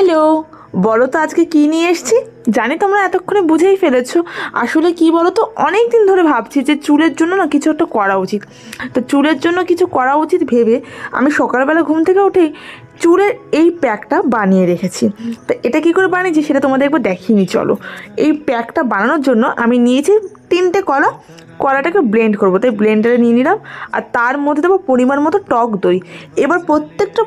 Hello, বলো তো আজকে কী নিয়ে এসেছি। জানি তোমরা এতক্ষণে বুঝেই ফেলেছো। আসলে কি বলো তো, অনেক দিন ধরে ভাবছি যে চুলের জন্য না কিছু একটা করা উচিত। তো চুলের জন্য কিছু করা উচিত ভেবে আমি সকালবেলা ঘুম থেকে উঠেই চুলের এই প্যাকটা বানিয়ে রেখেছি। তো এটা কী করে বানিয়েছি সেটা তোমাদের একবার দেখিনি। চলো, এই প্যাকটা বানানোর জন্য আমি নিয়েছি 3টে কলা। কলাটাকে ব্লেন্ড করবো, তাই ব্লেন্ডারে নিয়ে নিলাম। আর তার মধ্যে দেবো পরিমাণ মতো টক দই। এবার প্রত্যেকটা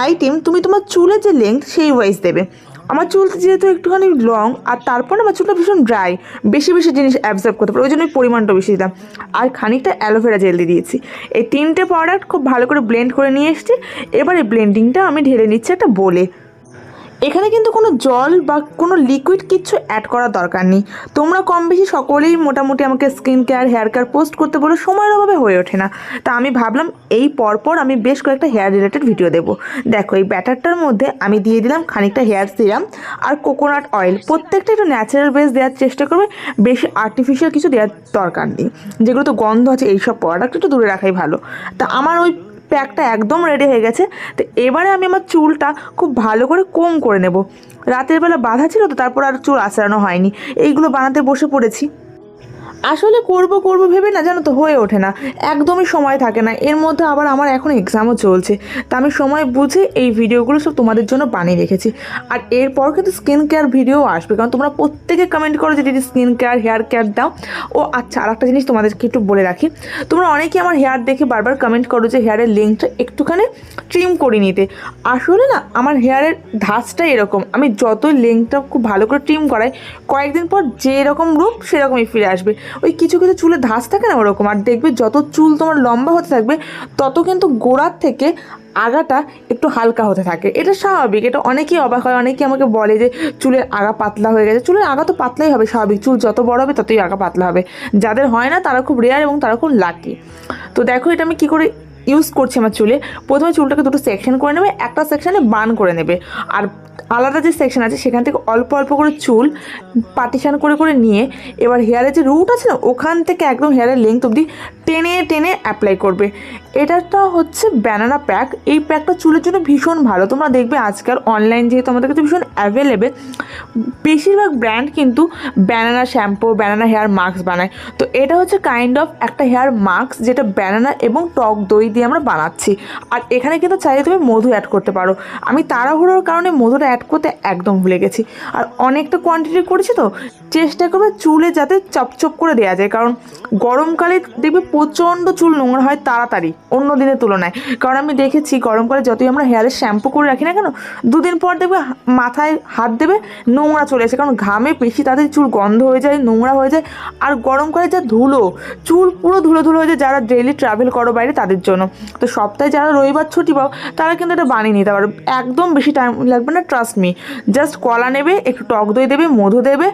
আইটেম তুমি তোমার চুলের যে লেন্থ সেই ওয়াইজ দেবে। আমার চুল যেহেতু একটুখানি লং, আর তারপর আমার চুলটা ভীষণ ড্রাই, বেশি বেশি জিনিস অ্যাবজর্ব করতে পারে, ওই জন্য পরিমাণটা বেশি দিলাম। আর খানিকটা অ্যালোভেরা জেল দিয়ে দিয়েছি। এই 3টে প্রোডাক্ট খুব ভালো করে ব্লেন্ড করে নিয়ে এসেছি। এবার এই ব্লেন্ডিংটা আমি ঢেলে নিচ্ছি একটা বোলে। এখানে কিন্তু কোনো জল বা কোনো লিকুইড কিচ্ছু অ্যাড করার দরকার নেই। তোমরা কম বেশি সকলেই মোটামুটি আমাকে skin care hair care post করতে বলে সময়ের অভাবে হয়ে ওঠে না। তা আমি ভাবলাম এই পরপর আমি বেশ কয়েকটা হেয়ার রিলেটেড ভিডিও দেবো। দেখো, এই ব্যাটারটার মধ্যে আমি দিয়ে দিলাম খানিকটা হেয়ার সিরাম আর কোকোনাট অয়েল। প্রত্যেকটা একটু ন্যাচারাল বেস দেওয়ার চেষ্টা করবে, বেশি আর্টিফিশিয়াল কিছু দেওয়ার দরকার নেই। যেগুলো তো গন্ধ আছে এইসব প্রোডাক্ট একটু দূরে রাখাই ভালো। তা আমার ওই প্যাকটা একদম রেডি হয়ে গেছে। তো এবারে আমি আমার চুলটা খুব ভালো করে কোম করে নেব। রাতের বেলা বাঁধা ছিল, তো তারপর আর চুল আঁচড়ানো হয়নি। এইগুলো বানাতে বসে পড়েছি। আসলে করব করব ভেবে না, জানো তো, হয়ে ওঠে না, একদমই সময় থাকে না। এর মধ্যে আবার আমার এখন এক্সামও চলছে। তা আমি সময় বুঝে এই ভিডিওগুলো সব তোমাদের জন্য বানিয়ে রেখেছি। আর এরপর কিন্তু স্কিন কেয়ার ভিডিও আসবে, কারণ তোমরা প্রত্যেকে কমেন্ট করো যে দিদি স্কিন কেয়ার হেয়ার কেয়ার দাও। ও আচ্ছা, আর একটা জিনিস তোমাদেরকে একটু বলে রাখি। তোমরা অনেকেই আমার হেয়ার দেখে বারবার কমেন্ট করো যে হেয়ারের লেন্থটা একটুখানি ট্রিম করে নিতে। আসলে না, আমার হেয়ারের ধাঁচটা এরকম, আমি যতই লেন্থটা খুব ভালো করে ট্রিম করাই, কয়েকদিন পর যেরকম রূপ সেরকমই ফিরে আসবে। ওই কিছু কিছু চুলের ধাঁচ থাকে না, ওরকম। আর দেখবে যত চুল তোমার লম্বা হতে থাকবে, তত কিন্তু গোড়ার থেকে আগাটা একটু হালকা হতে থাকে। এটা স্বাভাবিক, এটা অনেকেই অবাক হয়। অনেকেই আমাকে বলে যে চুলের আগা পাতলা হয়ে গেছে। চুলের আগা তো পাতলাই হবে, স্বাভাবিক। চুল যত বড় হবে ততই আগা পাতলা হবে। যাদের হয় না তারা খুব রেয়ার এবং তারা খুব লাকি। তো দেখো এটা আমি কী করে ইউজ করছি আমার চুলে। প্রথমে চুলটাকে দুটো সেকশন করে নেবে, একটা সেকশানে বান করে নেবে। আর আলাদা যে সেকশন আছে সেখান থেকে অল্প অল্প করে চুল পার্টিশান করে করে নিয়ে এবার হেয়ারের যে রুট আছে না, ওখান থেকে একদম হেয়ারের লেন্থ অবধি টেনে টেনে অ্যাপ্লাই করবে। এটাটা হচ্ছে ব্যানানা প্যাক। এই প্যাকটা চুলের জন্য ভীষণ ভালো। তোমরা দেখবে আজকাল অনলাইন যেহেতু আমাদের কাছে ভীষণ অ্যাভেলেবেল, বেশিরভাগ ব্র্যান্ড কিন্তু banana shampoo, banana hair mask বানায়। তো এটা হচ্ছে কাইন্ড অফ একটা হেয়ার মাস্ক, যেটা ব্যানানা এবং টক দই দিয়ে আমরা বানাচ্ছি। আর এখানে কিন্তু চাইলে তুমি মধু অ্যাড করতে পারো। আমি তাড়াহুড়োর কারণে মধুটা অ্যাড করতে একদম ভুলে গেছি। আর অনেকটা কোয়ান্টিটি করেছি, তো চেষ্টা করবে চুলে যাতে চপচপ করে দেওয়া যায়। কারণ গরমকালে দেখবে প্রচণ্ড চুল নোংরা হয় তাড়াতাড়ি অন্য দিনের তুলনায়। কারণ আমি দেখেছি গরমকালে যতই আমরা হেয়ারে শ্যাম্পু করে রাখি না কেন, দুদিন পর দেখবে মাথায় হাত দেবে নোংরা চলে আসে। কারণ ঘামে বেশি তাদের চুল গন্ধ হয়ে যায়, নোংরা হয়ে যায়। আর গরমকালে যা ধুলো, চুল পুরো ধুলো ধুলো হয়ে যায় যারা ডেইলি ট্রাভেল করো বাইরে তাদের জন্য। তো সপ্তাহে যারা রবিবার ছুটি পাও তারা কিন্তু এটা বানিয়ে নিতে পারো। একদম বেশি টাইম লাগবে না, ট্রাস্ট মি। জাস্ট কলা নেবে, একটু টক দই দেবে, মধু দেবে,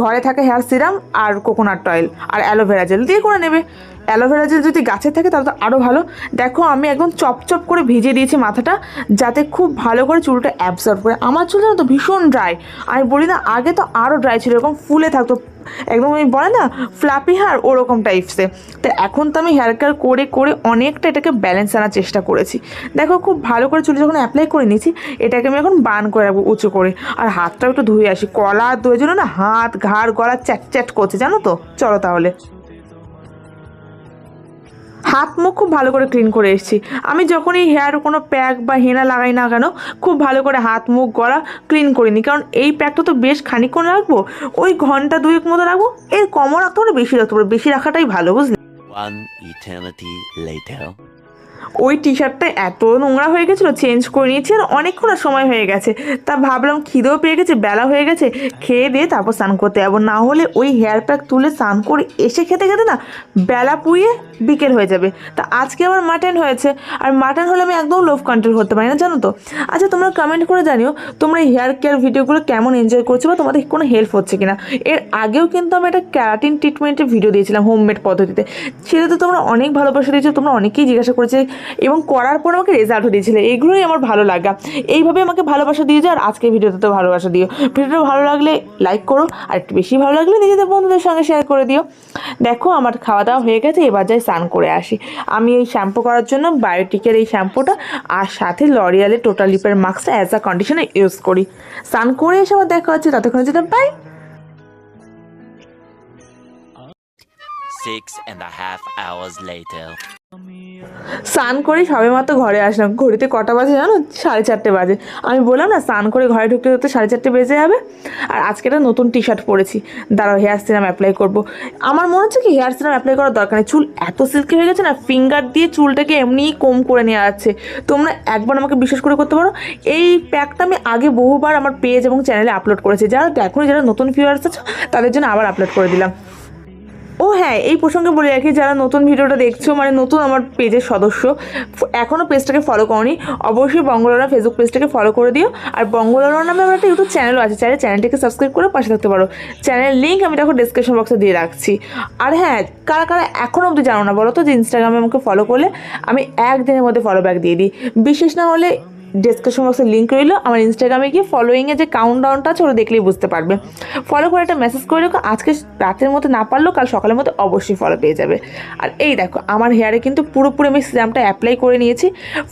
ঘরে থাকে হেয়ার সিরাম আর কোকোনাট অয়েল আর অ্যালোভেরা জেল দিয়ে করে নেবে। অ্যালোভেরা জেল যদি গাছে থাকে তাহলে তো আরও ভালো। দেখো আমি একদম চপচপ করে ভিজিয়ে দিয়েছি মাথাটা, যাতে খুব ভালো করে চুলটা অ্যাবজর্ব করে। আমার চুল তো ভীষণ ড্রাই, আমি বলি না, আগে তো আরও ড্রাই ছিল, এরকম ফুলে থাকতো একদম, আমি বলে না ফ্লাপি হেয়ার ওরকম টাইপসে। তো এখন তো আমি হেয়ার কেয়ার করে করে অনেকটা এটাকে ব্যালেন্স আনার চেষ্টা করেছি। দেখো খুব ভালো করে চুলে যখন অ্যাপ্লাই করে নিয়েছি, এটাকে আমি এখন বান করে রাখবো উঁচু করে। আর হাতটাও একটু ধুয়ে আসি, কলা আর দইয়ের জন্য না হাত, ঘাড়, গলা চ্যাট চ্যাট করছে, জানো তো। চলো তাহলে। হাত মুখ খুব ভালো করে ক্লিন করে এসেছি। আমি যখনই হেয়ার কোনো প্যাক বা হেনা লাগাই না কেন, খুব ভালো করে হাত মুখ গলা ক্লিন করিনি। কারণ এই প্যাকটা তো বেশ খানিকক্ষণ রাখবো, ওই ঘন্টা দুয়েক মতো রাখবো। এর কমও রাখতে পারো, বেশি রাখতে পারো, বেশি রাখাটাই ভালো, বুঝলি। One eternity later. ওই টি শার্টটা এত নোংরা হয়ে গেছিলো, চেঞ্জ করে নিয়েছি। আর অনেকক্ষণ সময় হয়ে গেছে, তা ভাবলাম খিদেও পেয়ে গেছে, বেলা হয়ে গেছে, খেয়ে দিয়ে তারপর স্নান করতে যাবো। না হলে ওই হেয়ার প্যাক তুলে স্নান করে এসে খেতে খেতে না বেলা পুড়িয়ে বিকেল হয়ে যাবে। তা আজকে আবার মাটন হয়েছে, আর মাটন হলে আমি একদম লোভ কন্ট্রোল করতে পারি না, জানো তো। আচ্ছা, তোমরা কমেন্ট করে জানিও তোমরা এই হেয়ার কেয়ার ভিডিওগুলো কেমন এনজয় করছো, বা তোমাদের কোনো হেল্প হচ্ছে কিনা। এর আগেও কিন্তু আমি একটা ক্যারাটিন ট্রিটমেন্টের ভিডিও দিয়েছিলাম হোমমেড পদ্ধতিতে, সেটা তো তোমরা অনেক ভালোবাসা দিয়েছো। তোমরা অনেকেই জিজ্ঞাসা করেছে এবং করার পর আমাকে রেজাল্টও দিয়েছিলে। এগুলোই আমার ভালো লাগা। এইভাবে আমাকে ভালোবাসা দিয়ে যাও, আর আজকের ভিডিওতে তো ভালোবাসা দিও। ভিডিওটা ভালো লাগলে লাইক করো, আর একটু বেশি ভালো লাগলে নিজেদের বন্ধুদের সঙ্গে শেয়ার করে দিও। দেখো আমার খাওয়া দাওয়া হয়ে গেছে, এবার যাই স্নান করে আসি। আমি এই শ্যাম্পু করার জন্য বায়োটিকের এই শ্যাম্পুটা আর সাথে লরিয়ালের টোটাল লিপের মাস্কটা অ্যাজ আ কন্ডিশনার ইউজ করি। স্নান করে এসে আবার দেখা হচ্ছে, ততক্ষণে যেটা বাই। 6.5 hours later. স্নান করে সবেমাত্র ঘরে আসলাম। ঘড়িতে কটা বাজে জানো? 4:30 বাজে। আমি বললাম না স্নান করে ঘরে ঢুকতে ঢুকতে 4:30 বেজে যাবে। আর আজকে একটা নতুন টি শার্ট পরেছি, দাঁড়াও হেয়ার সিরাম অ্যাপ্লাই করবো। আমার মনে হচ্ছে কি হেয়ার সিরাম অ্যাপ্লাই করার দরকার নেই, চুল এত সিল্কি হয়ে গেছে না, ফিঙ্গার দিয়ে চুলটাকে এমনিই কম করে নেওয়া যাচ্ছে। তোমরা একবার আমাকে বিশ্বাস করে করতে পারো, এই প্যাকটা আমি আগে বহুবার আমার পেজ এবং চ্যানেলে আপলোড করেছি। যারা দেখো, যারা নতুন ভিউয়ার্স আছে তাদের জন্য আবার আপলোড করে দিলাম। ও হ্যাঁ, এই প্রসঙ্গে বলে রাখি, যারা নতুন ভিডিওটা দেখছো, মানে নতুন আমার পেজের সদস্য, এখনও পেজটাকে ফলো করনি, অবশ্যই বঙ্গলরা ফেসবুক পেজটাকে ফলো করে দিও। আর বঙ্গলরা নামে আমার একটা ইউটিউব চ্যানেলও আছে, চাইলে চ্যানেলটিকে সাবস্ক্রাইব করে পাশে থাকতে পারো। চ্যানেলের লিঙ্ক আমি দেখো ডিসক্রিপশন বক্সে দিয়ে রাখছি। আর হ্যাঁ, কারা কারা এখনও অবধি জানো না বলো তো, যে ইনস্টাগ্রামে আমাকে ফলো করলে আমি একদিনের মধ্যে ফলো ব্যাক দিয়ে দিই। বিশেষ না হলে ডিসক্রিপশন বক্সে লিঙ্ক রইলো, আমার ইনস্টাগ্রামে গিয়ে ফলোয়িংয়ে যে কাউন্টডাউনটা আছে ওটা দেখলেই বুঝতে পারবে। ফলো করে একটা মেসেজ করে রেখো, আজকে রাতের মধ্যে না পারলেও কাল সকালের মধ্যে অবশ্যই ফলো পেয়ে যাবে। আর এই দেখো আমার হেয়ারে কিন্তু পুরোপুরি আমি সিরামটা অ্যাপ্লাই করে নিয়েছি।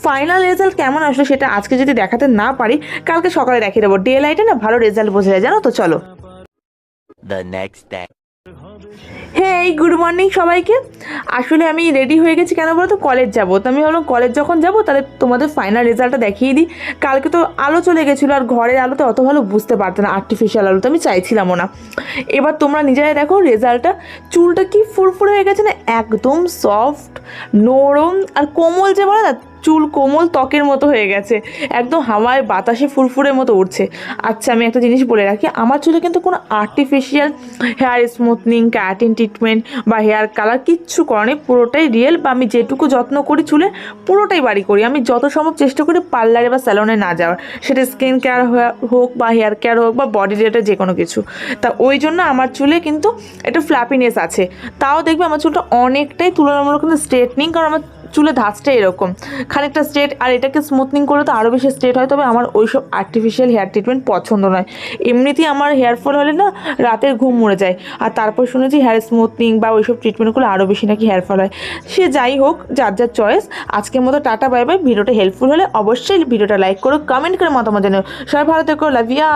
ফাইনাল রেজাল্ট কেমন আসলো সেটা আজকে যদি দেখাতে না পারি, কালকে সকালে দেখিয়ে দেবো। ডে লাইটে না ভালো রেজাল্ট বোঝা যায়, জানো তো। চলো। The next day. হ্যাঁ, এই গুড মর্নিং সবাইকে। আসলে আমি রেডি হয়ে গেছি, কেন বলো তো, কলেজ যাবো। তো আমি ভাবলাম কলেজ যখন যাবো তাহলে তোমাদের ফাইনাল রেজাল্টটা দেখিয়ে দিই। কালকে তো আলো চলে গেছিলো, আর ঘরের আলোতে অত ভালো বুঝতে পারতো না, আর্টিফিশিয়াল আলো তো আমি চাইছিলামও না। এবার তোমরা নিজেরাই দেখো রেজাল্টটা। চুলটা কি ফুরফুরে হয়ে গেছে না, একদম সফট, নরম আর কোমল, যে বলে না চুল কোমল ত্বকের মতো হয়ে গেছে, একদম হাওয়ায় বাতাসে ফুরফুরের মতো উঠছে। আচ্ছা, আমি একটা জিনিস বলে রাখি, আমার চুলে কিন্তু কোনো artificial hair smoothing, keratin treatment বা হেয়ার কালার কিচ্ছু করেনি, পুরোটাই রিয়েল। বা আমি যেটুকু যত্ন করি চুলে পুরোটাই বাড়ি করি। আমি যত সম্ভব চেষ্টা করি পার্লারে বা স্যালনে না যাওয়ার, সেটা স্কিন কেয়ার হোক বা হেয়ার কেয়ার হোক বা বডি রিলেটেড যে কোনো কিছু। তা ওই জন্য আমার চুলে কিন্তু একটু ফ্ল্যাপিনেস আছে। তাও দেখবে আমার চুলটা অনেকটাই তুলনামূলক কিন্তু স্ট্রেটনিং, কারণ আমার চুলে ধাঁচটা এরকম খানিকটা স্ট্রেট, আর এটাকে স্মুথনিং করলে তো আরও বেশি স্ট্রেট হয়। তবে আমার ওইসব আর্টিফিশিয়াল হেয়ার ট্রিটমেন্ট পছন্দ নয়। এমনিতেই আমার হেয়ার ফল হলে না রাতের ঘুম মরে যায়, আর তারপর শুনেছি হেয়ার স্মুথনিং বা ওইসব ট্রিটমেন্ট করলে আরও বেশি নাকি হেয়ার ফল হয়। সে যাই হোক, যার যার চয়েস। আজকের মতো টাটা বাই বাই। ভিডিওটা হেল্পফুল হলে অবশ্যই ভিডিওটা লাইক করো, কমেন্ট করে মতামত জানিও। সবাই ভালো থেকো, লাভ ইউ।